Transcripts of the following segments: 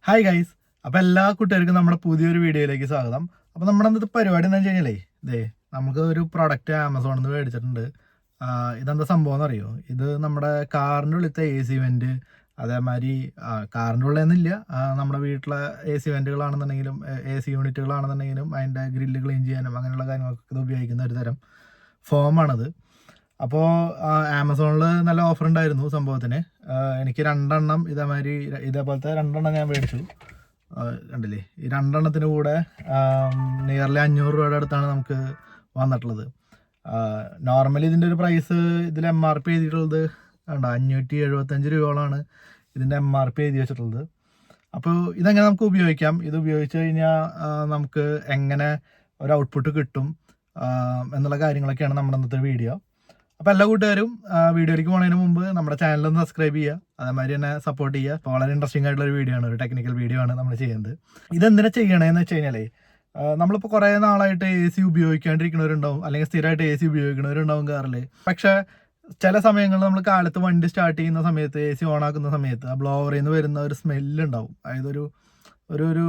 Hi guys. അപ്പോൾ എല്ലാ കൂട്ടുകാർക്കും നമ്മുടെ പുതിയൊരു വീഡിയോയിലേക്ക് സ്വാഗതം. അപ്പോൾ നമ്മുടെ അന്നത്തെ പരിപാടി എന്താ വെച്ച് കഴിഞ്ഞാലേ നമുക്ക് ഒരു പ്രൊഡക്റ്റ് ആമസോണിൽ നിന്ന് മേടിച്ചിട്ടുണ്ട്. ഇതെന്താ സംഭവം എന്നറിയോ? ഇത് നമ്മുടെ കാറിൻ്റെ ഉള്ളിലത്തെ AC വെൻറ്റ്, അതേമാതിരി കാറിൻ്റെ ഉള്ളിൽ നമ്മുടെ വീട്ടിലെ AC വെൻറ്റുകളാണെന്നുണ്ടെങ്കിലും AC യൂണിറ്റുകളാണെന്നുണ്ടെങ്കിലും അതിൻ്റെ ഗ്രില്ല് ക്ലീൻ ചെയ്യാനും അങ്ങനെയുള്ള കാര്യങ്ങൾക്കൊക്കെ ഇത് ഉപയോഗിക്കുന്ന ഒരു തരം ഫോമാണത്. അപ്പോൾ ആമസോണിൽ നല്ല ഓഫർ ഉണ്ടായിരുന്നു സംഭവത്തിന്. എനിക്ക് രണ്ടെണ്ണം ഇതേപോലത്തെ രണ്ടെണ്ണം ഞാൻ മേടിച്ചു. കണ്ടില്ലേ, ഈ രണ്ടെണ്ണത്തിന് കൂടെ നിയർലി 500 രൂപയുടെ അടുത്താണ് നമുക്ക് വന്നിട്ടുള്ളത്. നോർമലി ഇതിൻ്റെ ഒരു പ്രൈസ് ഇതിൽ MRP എഴുതിയിട്ടുള്ളത് വേണ്ട 575 രൂപയോളമാണ് ഇതിൻ്റെ MRP എഴുതി വെച്ചിട്ടുള്ളത്. അപ്പോൾ ഇതെങ്ങനെ നമുക്ക് ഉപയോഗിക്കാം, ഇത് ഉപയോഗിച്ച് കഴിഞ്ഞാൽ നമുക്ക് എങ്ങനെ ഒരു ഔട്ട്പുട്ട് കിട്ടും എന്നുള്ള കാര്യങ്ങളൊക്കെയാണ് നമ്മുടെ ഇന്നത്തെ വീഡിയോ. അപ്പോൾ എല്ലാ കൂട്ടുകാരും വീഡിയോയിലേക്ക് പോകുന്നതിന് മുമ്പ് നമ്മുടെ ചാനലൊന്ന് സബ്സ്ക്രൈബ് ചെയ്യുക, അതേമാതിരി തന്നെ സപ്പോർട്ട് ചെയ്യുക. അപ്പോൾ വളരെ ഇൻട്രസ്റ്റിംഗ് ആയിട്ടുള്ള ഒരു വീഡിയോ ആണ്, ഒരു ടെക്നിക്കൽ വീഡിയോ ആണ് നമ്മൾ ചെയ്യുന്നത്. ഇതെന്തിനാ ചെയ്യണേന്ന് വെച്ച് കഴിഞ്ഞാൽ നമ്മളിപ്പോൾ കുറേ നാളായിട്ട് AC ഉപയോഗിക്കാണ്ടിരിക്കുന്നവരുണ്ടാവും, അല്ലെങ്കിൽ സ്ഥിരമായിട്ട് AC ഉപയോഗിക്കുന്നവരുണ്ടാവും കാറിൽ. പക്ഷേ ചില സമയങ്ങളിൽ നമ്മൾ കാലത്ത് വണ്ടി സ്റ്റാർട്ട് ചെയ്യുന്ന സമയത്ത് AC ഓൺ ആക്കുന്ന സമയത്ത് ആ ബ്ലോവറിൽ നിന്ന് വരുന്ന ഒരു സ്മെല്ലുണ്ടാവും. അതായത് ഒരു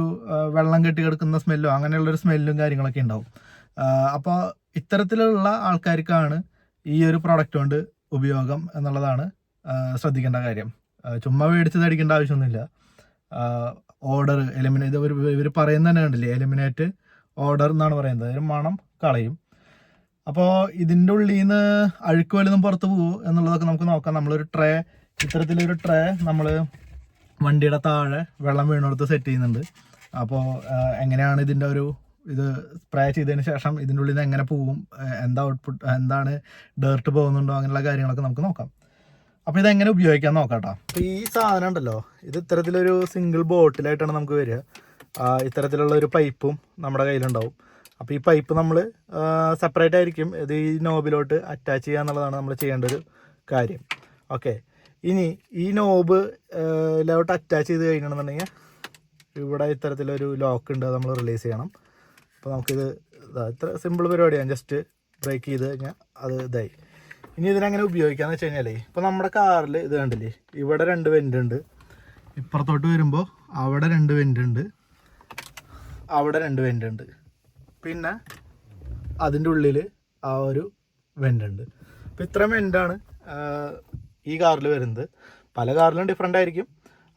വെള്ളം കെട്ടി കിടക്കുന്ന സ്മെല്ലോ അങ്ങനെയുള്ളൊരു സ്മെല്ലും കാര്യങ്ങളൊക്കെ ഉണ്ടാവും. അപ്പോൾ ഇത്തരത്തിലുള്ള ആൾക്കാർക്കാണ് ഈ ഒരു പ്രോഡക്റ്റ് കൊണ്ട് ഉപയോഗം എന്നുള്ളതാണ് ശ്രദ്ധിക്കേണ്ട കാര്യം. ചുമ്മാ മേടിച്ചത് അടിക്കേണ്ട ആവശ്യമൊന്നുമില്ല. ഓർഡർ എലിമിനേറ്റ് ഇവർ പറയുന്നത് തന്നെ കണ്ടില്ലേ, എലിമിനേറ്റ് ഓർഡർ എന്നാണ് പറയുന്നത്. ഒരു മണം കളയും. അപ്പോൾ ഇതിൻ്റെ ഉള്ളിൽ നിന്ന് അഴുക്ക് വലുതും പുറത്ത് പോകുമോ എന്നുള്ളതൊക്കെ നമുക്ക് നോക്കാം. നമ്മളൊരു ട്രേ, ഇത്തരത്തിലൊരു ട്രേ നമ്മൾ വണ്ടിയുടെ താഴെ വെള്ളം വീണെടുത്ത് സെറ്റ് ചെയ്യുന്നുണ്ട്. അപ്പോൾ എങ്ങനെയാണ് ഇതിൻ്റെ ഇത് സ്പ്രേ ചെയ്തതിന് ശേഷം ഇതിൻ്റെ ഉള്ളിൽ നിന്ന് എങ്ങനെ പോവും, എന്താ ഔട്ട്പുട്ട്, എന്താണ് ഡേർട്ട് പോകുന്നുണ്ടോ, അങ്ങനെയുള്ള കാര്യങ്ങളൊക്കെ നമുക്ക് നോക്കാം. അപ്പോൾ ഇതെങ്ങനെ ഉപയോഗിക്കാൻ നോക്കാം കേട്ടോ. അപ്പോൾ ഈ സാധനം ഉണ്ടല്ലോ, ഇത് ഇത്തരത്തിലൊരു സിംഗിൾ ബോട്ടിലായിട്ടാണ് നമുക്ക് വരിക. ഇത്തരത്തിലുള്ള ഒരു പൈപ്പും നമ്മുടെ കയ്യിലുണ്ടാവും. അപ്പോൾ ഈ പൈപ്പ് നമ്മൾ സെപ്പറേറ്റ് ആയിരിക്കും ഇത് ഈ നോബിലോട്ട് അറ്റാച്ച് ചെയ്യുക എന്നുള്ളതാണ് നമ്മൾ ചെയ്യേണ്ട ഒരു കാര്യം. ഓക്കെ, ഇനി ഈ നോബിലോട്ട് അറ്റാച്ച് ചെയ്ത് കഴിഞ്ഞിട്ടുണ്ടെങ്കിൽ ഇവിടെ ഇത്തരത്തിലൊരു ലോക്ക് ഉണ്ട്, അത് നമ്മൾ റിലീസ് ചെയ്യണം. അപ്പോൾ നമുക്കിത് ഇത്ര സിമ്പിൾ പരിപാടിയാണ്. ജസ്റ്റ് ബ്രേക്ക് ചെയ്ത് കഴിഞ്ഞാൽ അത് ഇതായി. ഇനി ഇതിനെങ്ങനെ ഉപയോഗിക്കാമെന്ന് വെച്ച് കഴിഞ്ഞാൽ, ഇപ്പോൾ നമ്മുടെ കാറിൽ ഇത് കണ്ടില്ലേ, ഇവിടെ 2 വെൻ്റ് ഉണ്ട്. ഇപ്പുറത്തോട്ട് വരുമ്പോൾ അവിടെ 2 വെൻ്റ് ഉണ്ട്, അവിടെ 2 വെൻ്റ് ഉണ്ട്. പിന്നെ അതിൻ്റെ ഉള്ളിൽ ആ ഒരു വെൻ്റ് ഉണ്ട്. അപ്പോൾ ഇത്രയും വെൻ്റാണ് ഈ കാറിൽ വരുന്നത്. പല കാറിലും ഡിഫറെൻ്റ് ആയിരിക്കും.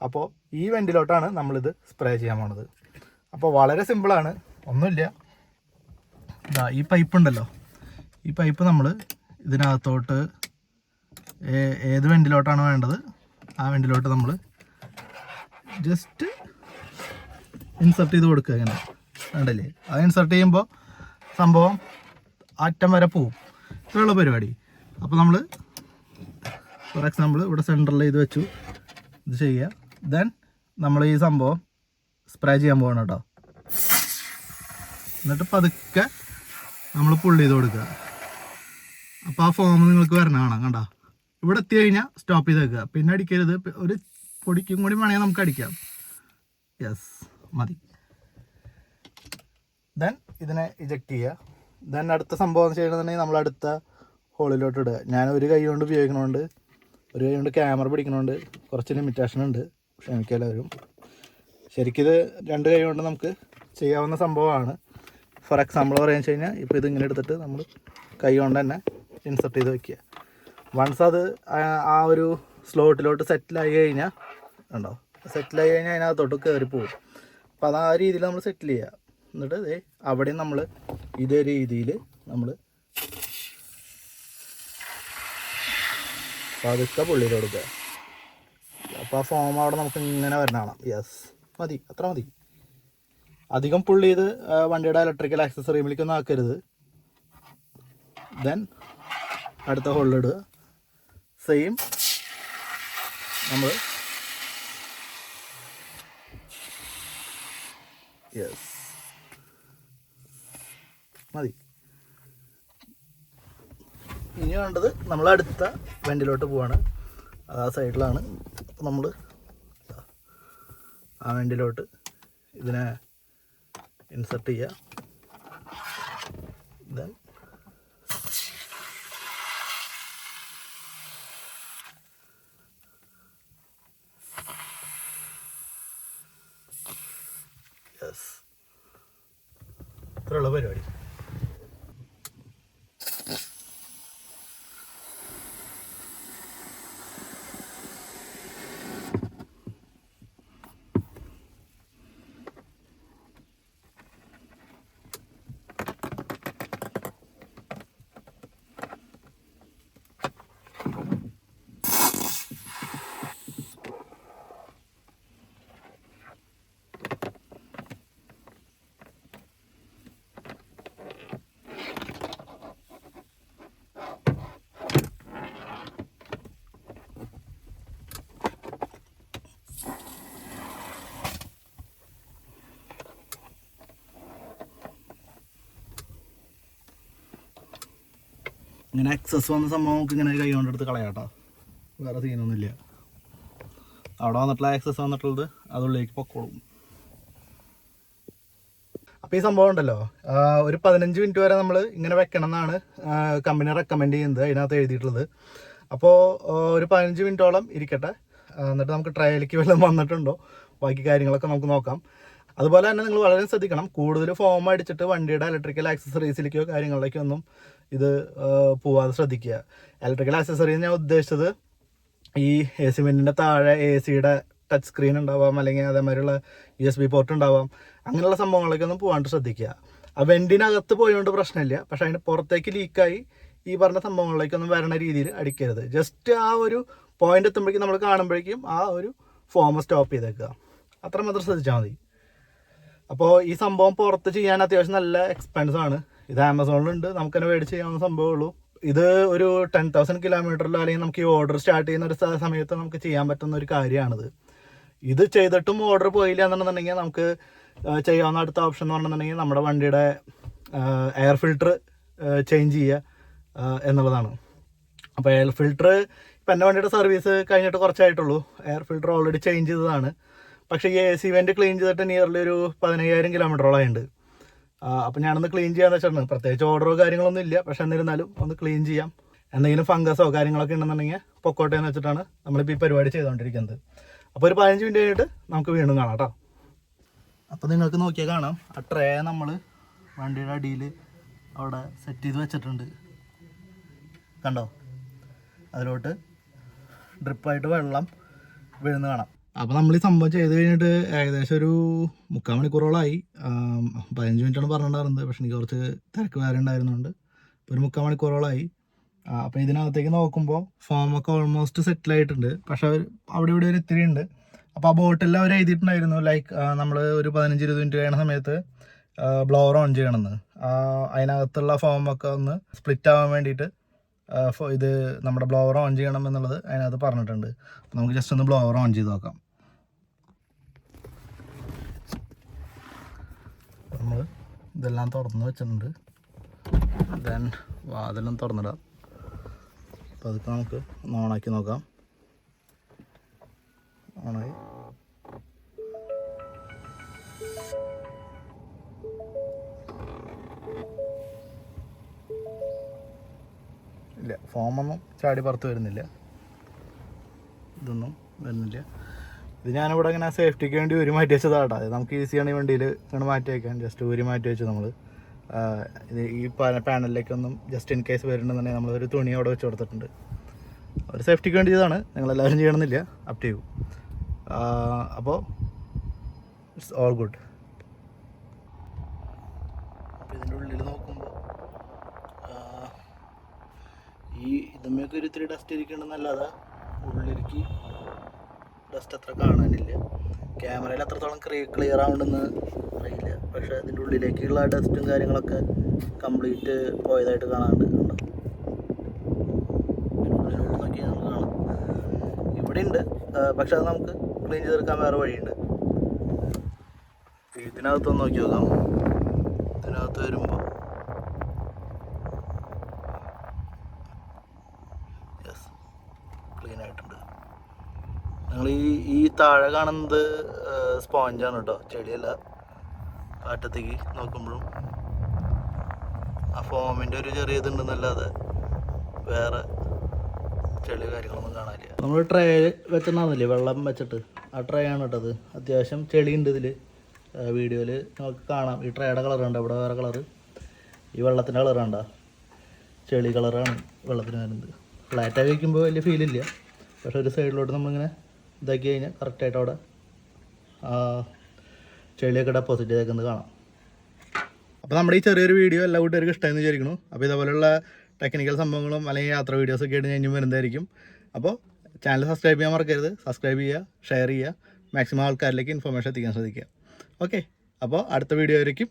അപ്പോൾ ഈ വെൻ്റിലോട്ടാണ് നമ്മളിത് സ്പ്രേ ചെയ്യാൻ പോണത്. അപ്പോൾ വളരെ സിമ്പിളാണ്, ഒന്നുമില്ല. ഈ പൈപ്പ് ഉണ്ടല്ലോ, ഈ പൈപ്പ് നമ്മൾ ഇതിനകത്തോട്ട് ഏത് വെൻ്റിലോട്ടാണ് വേണ്ടത് ആ വെൻ്റിലോട്ട് നമ്മൾ ജസ്റ്റ് ഇൻസർട്ട് ചെയ്ത് കൊടുക്കുക. ഇങ്ങനെ വേണ്ടല്ലേ, അത് ഇൻസർട്ട് ചെയ്യുമ്പോൾ സംഭവം അറ്റം വരെ പോവും. ഇത്രയുള്ള പരിപാടി. അപ്പോൾ നമ്മൾ ഫോർ എക്സാമ്പിൾ ഇവിടെ സെൻറ്ററിൽ ഇത് വെച്ചു, ഇത് ചെയ്യുക. ദെൻ നമ്മൾ ഈ സംഭവം സ്പ്രേ ചെയ്യാൻ പോകണം കേട്ടോ. എന്നിട്ട് പതുക്കെ നമ്മൾ പുള്ളി ചെയ്ത് കൊടുക്കുക. അപ്പോൾ ആ ഫോം നിങ്ങൾക്ക് വരണം കാണാം. കണ്ടോ, ഇവിടെ എത്തി കഴിഞ്ഞാൽ സ്റ്റോപ്പ് ചെയ്ത് വെക്കുക. പിന്നെ അടിക്കരുത്, ഒരു പൊടിക്കും കൂടി വേണമെങ്കിൽ നമുക്ക് അടിക്കാം. യെസ്, മതി. ദെൻ ഇതിനെ ഇജക്റ്റ് ചെയ്യുക. ദെൻ അടുത്ത സംഭവം എന്ന് ചെയ്യണമെന്നുണ്ടെങ്കിൽ നമ്മൾ അടുത്ത ഹോളിലോട്ട് ഇടുക. ഞാൻ ഒരു കൈ കൊണ്ട് ഉപയോഗിക്കണോണ്ട്, ഒരു കൈ കൊണ്ട് ക്യാമറ പിടിക്കണോണ്ട് കുറച്ച് ലിമിറ്റേഷൻ ഉണ്ട്, ക്ഷമിക്കാലും. ശരിക്കിത് 2 കൈ കൊണ്ട് നമുക്ക് ചെയ്യാവുന്ന സംഭവമാണ്. ഫോർ എക്സാമ്പിൾ പറയുക വെച്ച് കഴിഞ്ഞാൽ, ഇപ്പോൾ ഇതിങ്ങനെ എടുത്തിട്ട് നമ്മൾ കൈ കൊണ്ട് തന്നെ ഇൻസർട്ട് ചെയ്ത് വയ്ക്കുക. വൺസ് അത് ആ ഒരു സ്ലോട്ടിലോട്ട് സെറ്റിലായി കഴിഞ്ഞാൽ ഉണ്ടോ, സെറ്റിലായി കഴിഞ്ഞാൽ അതിനകത്തോട്ട് കയറി പോകും. അപ്പോൾ അത് ആ രീതിയിൽ നമ്മൾ സെറ്റിൽ ചെയ്യുക. എന്നിട്ട് അവിടെയും നമ്മൾ ഇതേ രീതിയിൽ നമ്മൾ പതുക്കെ പുള്ളിയിൽ കൊടുക്കുക. അപ്പോൾ ആ ഫോം അവിടെ നമുക്ക് ഇങ്ങനെ വരണതാണ്. യെസ്, മതി, അത്ര മതി. അധികം പുള്ളി ചെയ്ത് വണ്ടിയുടെ ഇലക്ട്രിക്കൽ ആക്സസറിയിലേക്കൊന്നും ആക്കരുത്. ദെൻ അടുത്ത ഹോളിലിടുക. സെയിം നമ്മൾ യെസ്, മതി. ഇനി വേണ്ടത് നമ്മൾ അടുത്ത വെൻ്റിലോട്ട് പോവാണ്. ആ സൈഡിലാണ്. അപ്പോൾ നമ്മൾ ആ വെൻ്റിലോട്ട് ഇതിനെ ഇൻസർട്ട് ചെയ്യുക. ദെൻ യെസ്, ഇത്രയുള്ള പരിപാടി. ഇങ്ങനെ എക്സസ് വന്ന സംഭവം നമുക്ക് ഇങ്ങനെ കൈ കൊണ്ടെടുത്ത് കളയാട്ടോ, വേറെ സീനൊന്നുമില്ല. അവിടെ വന്നിട്ടുള്ള എക്സസ് വന്നിട്ടുള്ളത് അതുള്ളിലേക്ക് പൊക്കോളും. അപ്പോൾ ഈ സംഭവം ഉണ്ടല്ലോ, ഒരു 15 മിനിറ്റ് വരെ നമ്മൾ ഇങ്ങനെ വെക്കണം എന്നാണ് കമ്പനി റെക്കമെൻഡ് ചെയ്യുന്നത്, അതിനകത്ത് എഴുതിയിട്ടുള്ളത്. അപ്പോൾ ഒരു 15 മിനിറ്റോളം ഇരിക്കട്ടെ, എന്നിട്ട് നമുക്ക് ട്രയലിലേക്ക് വല്ലതും വന്നിട്ടുണ്ടോ ബാക്കി കാര്യങ്ങളൊക്കെ നമുക്ക് നോക്കാം. അതുപോലെ തന്നെ നിങ്ങൾ വളരെ ശ്രദ്ധിക്കണം, കൂടുതൽ ഫോം അടിച്ചിട്ട് വണ്ടിയുടെ ഇലക്ട്രിക്കൽ ആക്സസറീസിലേക്കോ കാര്യങ്ങളിലേക്കോ ഒന്നും ഇത് പോവാതെ ശ്രദ്ധിക്കുക. ഇലക്ട്രിക്കൽ ആക്സസറീസ് ഞാൻ ഉദ്ദേശിച്ചത് ഈ AC വെൻറ്റിൻ്റെ താഴെ AC-യുടെ ടച്ച് സ്ക്രീൻ ഉണ്ടാവാം, അല്ലെങ്കിൽ അതേമാതിരിയുള്ള USB പോർട്ട് ഉണ്ടാവാം. അങ്ങനെയുള്ള സംഭവങ്ങളിലേക്കൊന്നും പോകാണ്ട് ശ്രദ്ധിക്കുക. ആ വെൻറ്റിനകത്ത് പോയതുകൊണ്ട് പ്രശ്നമില്ല, പക്ഷേ അതിന് പുറത്തേക്ക് ലീക്കായി ഈ പറഞ്ഞ സംഭവങ്ങളിലേക്കൊന്നും വരണ രീതിയിൽ അടിക്കരുത്. ജസ്റ്റ് ആ ഒരു പോയിന്റ് എത്തുമ്പോഴേക്കും നമ്മൾ കാണുമ്പോഴേക്കും ആ ഒരു ഫോം സ്റ്റോപ്പ് ചെയ്തേക്കുക, അത്രമാത്രം ശ്രദ്ധിച്ചാൽ മതി. അപ്പോൾ ഈ സംഭവം പുറത്ത് ചെയ്യാൻ അത്യാവശ്യം നല്ല എക്സ്പെൻസാണ്. ഇത് ആമസോണിലുണ്ട്, നമുക്ക് തന്നെ മേടിച്ച് ചെയ്യാവുന്ന സംഭവമുള്ളൂ. ഇത് ഒരു 10,000 കിലോമീറ്ററിലോ അല്ലെങ്കിൽ നമുക്ക് ഈ ഓർഡർ സ്റ്റാർട്ട് ചെയ്യുന്ന ഒരു സമയത്ത് നമുക്ക് ചെയ്യാൻ പറ്റുന്ന ഒരു കാര്യമാണിത്. ഇത് ചെയ്തിട്ടും ഓർഡർ പോയില്ല എന്നുണ്ടെന്നുണ്ടെങ്കിൽ നമുക്ക് ചെയ്യാവുന്ന അടുത്ത ഓപ്ഷൻ എന്ന് പറഞ്ഞിട്ടുണ്ടെങ്കിൽ നമ്മുടെ വണ്ടിയുടെ എയർ ഫിൽറ്റർ ചേഞ്ച് ചെയ്യുക എന്നുള്ളതാണ്. അപ്പോൾ എയർ ഫിൽറ്റർ ഇപ്പം എൻ്റെ വണ്ടിയുടെ സർവീസ് കഴിഞ്ഞിട്ട് കുറച്ചായിട്ടുള്ളൂ, എയർ ഫിൽറ്റർ ഓൾറെഡി ചേഞ്ച് ചെയ്തതാണ്. പക്ഷേ ഈ AC വെൻറ്റ് ക്ലീൻ ചെയ്തിട്ട് നിയർലി ഒരു 15,000 കിലോമീറ്ററോളമായിട്ടുണ്ട്. അപ്പോൾ ഞാനൊന്ന് ക്ലീൻ ചെയ്യാന്ന് വെച്ചിട്ടുണ്ട്. പ്രത്യേകിച്ച് ഓർഡറോ കാര്യങ്ങളൊന്നും ഇല്ല, പക്ഷെ എന്നിരുന്നാലും ഒന്ന് ക്ലീൻ ചെയ്യാം. എന്തെങ്കിലും ഫംഗസോ കാര്യങ്ങളൊക്കെ ഉണ്ടെന്നുണ്ടെങ്കിൽ പൊക്കോട്ടെ എന്ന് വെച്ചിട്ടാണ് നമ്മളിപ്പോൾ ഈ പരിപാടി ചെയ്തുകൊണ്ടിരിക്കുന്നത്. അപ്പോൾ ഒരു 15 മിനിറ്റ് കഴിഞ്ഞിട്ട് നമുക്ക് വീണ്ടും കാണാം കേട്ടോ. അപ്പോൾ നിങ്ങൾക്ക് നോക്കിയാൽ കാണാം, ആ ട്രേ നമ്മൾ വണ്ടിയുടെ അടിയിൽ അവിടെ സെറ്റ് ചെയ്ത് വെച്ചിട്ടുണ്ട്, കണ്ടോ? അതിലോട്ട് ഡ്രിപ്പായിട്ട് വെള്ളം വീഴുന്ന കാണാം. അപ്പോൾ നമ്മൾ ഈ സംഭവം ചെയ്ത് കഴിഞ്ഞിട്ട് ഏകദേശം ഒരു 3/4 മണിക്കൂറോളമായി. 15 മിനിറ്റാണ് പറഞ്ഞിട്ടുണ്ടായിരുന്നത്, പക്ഷെ എനിക്ക് കുറച്ച് തിരക്ക് വേറെ ഉണ്ടായിരുന്നുണ്ട്. ഒരു 3/4 മണിക്കൂറോളമായി. അപ്പോൾ ഇതിനകത്തേക്ക് നോക്കുമ്പോൾ ഫോമൊക്കെ ഓൾമോസ്റ്റ് സെറ്റിലായിട്ടുണ്ട്, പക്ഷെ അവിടെ ഇവിടെ ഒരു ഇത്തിരി ഉണ്ട്. അപ്പോൾ ആ ബോട്ടിൽ അവർ എഴുതിയിട്ടുണ്ടായിരുന്നു ലൈക്ക് നമ്മൾ ഒരു 15-20 മിനിറ്റ് കഴിയുന്ന സമയത്ത് ബ്ലോവർ ഓൺ ചെയ്യണമെന്ന്. അതിനകത്തുള്ള ഫോമൊക്കെ ഒന്ന് സ്പ്ലിറ്റ് ആവാൻ വേണ്ടിയിട്ട് ഇത് നമ്മുടെ ബ്ലോവർ ഓൺ ചെയ്യണം എന്നുള്ളത് അതിനകത്ത് പറഞ്ഞിട്ടുണ്ട്. അപ്പോൾ നമുക്ക് ജസ്റ്റ് ഒന്ന് ബ്ലോവർ ഓൺ ചെയ്ത് നോക്കാം. നമ്മൾ ഇതെല്ലാം തുറന്ന് വെച്ചിട്ടുണ്ട്. ദെൻ വാതെല്ലാം തുറന്നിടാം. അപ്പോൾ അതൊക്കെ നമുക്ക് ഒന്ന് ഓണാക്കി നോക്കാം. ഓണായി. ഇല്ല, ഫോമൊന്നും ചാടി പുറത്ത് വരുന്നില്ല, ഇതൊന്നും വരുന്നില്ല. ഇത് ഞാനിവിടെ ഇങ്ങനെ സേഫ്റ്റിക്ക് വേണ്ടി ഊരി മാറ്റി വെച്ചതാട്ടോ. അത് നമുക്ക് ഈസിയാണ് ഈ വണ്ടിയിൽ ഇങ്ങനെ മാറ്റി വയ്ക്കാൻ. ജസ്റ്റ് ഊരി മാറ്റി വെച്ചു നമ്മൾ. ഇത് ഈ പാനലിലേക്കൊന്നും ജസ്റ്റ് ഇൻ കേസ് വരുന്നുണ്ടെന്നുണ്ടെങ്കിൽ നമ്മളൊരു തുണി അവിടെ വെച്ച് കൊടുത്തിട്ടുണ്ട്. ഒരു സേഫ്റ്റിക്ക് വേണ്ടി ചെയ്തതാണ്, നിങ്ങളെല്ലാവരും ചെയ്യണമെന്നില്ല, അപ് ടു യു. അപ്പോൾ ഇറ്റ്സ് ഓൾ ഗുഡ്. അപ്പോൾ ഇതിൻ്റെ ഉള്ളിൽ നോക്കുമ്പോൾ ഈ ഇതുമ്മയൊക്കെ ഒരു ഇത്തിരി ഡസ്റ്റ് ഇരിക്കണമെന്നല്ലാതെ ഉള്ളിലേക്ക് ഡസ്റ്റ് അത്ര കാണാനില്ല. ക്യാമറയിൽ അത്രത്തോളം ക്ലിയർ ആവുണ്ടെന്ന് അറിയില്ല, പക്ഷേ അതിൻ്റെ ഉള്ളിലേക്കുള്ള ഡസ്റ്റും കാര്യങ്ങളൊക്കെ കംപ്ലീറ്റ് പോയതായിട്ട് കാണാനുണ്ട്. ഉള്ളിലോട്ട് നോക്കിയാൽ നമുക്ക് കാണാം, ഇവിടെ ഉണ്ട്, പക്ഷെ അത് നമുക്ക് ക്ലീൻ ചെയ്തെടുക്കാൻ വേറെ വഴിയുണ്ട്. ഇതിനകത്തൊന്ന് നോക്കി നോക്കാം. ഇതിനകത്ത് വരുമ്പോൾ യെസ്, ക്ലീൻ ആയിട്ടുണ്ട്. ഞങ്ങൾ ഈ താഴെ കാണുന്നത് സ്പോഞ്ചാണ് കേട്ടോ, ചെടിയല്ല. കാറ്റത്തേക്ക് നോക്കുമ്പോഴും ആ ഫോമിൻ്റെ ഒരു ചെറിയ ഇതുണ്ടെന്നല്ലാതെ വേറെ ചെളി കാര്യങ്ങളൊന്നും കാണാനില്ല. നമ്മൾ ട്രേ വെച്ചിട്ടുണ്ടായിരുന്നില്ലേ വെള്ളം വെച്ചിട്ട്, ആ ട്രേ ആണ് കേട്ടത്. അത്യാവശ്യം ചെളിയുണ്ട് ഇതിൽ, വീഡിയോയിൽ നമുക്ക് കാണാം. ഈ ട്രേയുടെ കളർ കണ്ടോ, ഇവിടെ വേറെ കളറ്, ഈ വെള്ളത്തിൻ്റെ കളർ കണ്ടോ, ചെളി കളറാണ് വെള്ളത്തിന് വരുന്നത്. ഫ്ലാറ്റായി വയ്ക്കുമ്പോൾ വലിയ ഫീലില്ല, പക്ഷേ ഒരു സൈഡിലോട്ട് നമ്മളിങ്ങനെ ഇതാക്കി കഴിഞ്ഞാൽ കറക്റ്റായിട്ട് അവിടെ ചെളിയൊക്കെ ഡെപ്പോസിറ്റ് ചെയ്തേക്കുന്നത് കാണാം. അപ്പോൾ നമ്മുടെ ഈ ചെറിയൊരു വീഡിയോ എല്ലാ കൂട്ടുകാർക്കും ഇഷ്ടമെന്ന് വിചാരിക്കുന്നു. അപ്പോൾ ഇതേപോലെയുള്ള ടെക്നിക്കൽ സംഭവങ്ങളും അല്ലെങ്കിൽ യാത്ര വീഡിയോസൊക്കെ ആയിട്ട് ഞാൻ വരുന്നതായിരിക്കും. അപ്പോൾ ചാനൽ സബ്സ്ക്രൈബ് ചെയ്യാൻ മറക്കരുത്. സബ്സ്ക്രൈബ് ചെയ്യുക, ഷെയർ ചെയ്യുക, മാക്സിമം ആൾക്കാരിലേക്ക് ഇൻഫർമേഷൻ എത്തിക്കാൻ ശ്രദ്ധിക്കുക. ഓക്കെ, അപ്പോൾ അടുത്ത വീഡിയോ ആയിരിക്കും.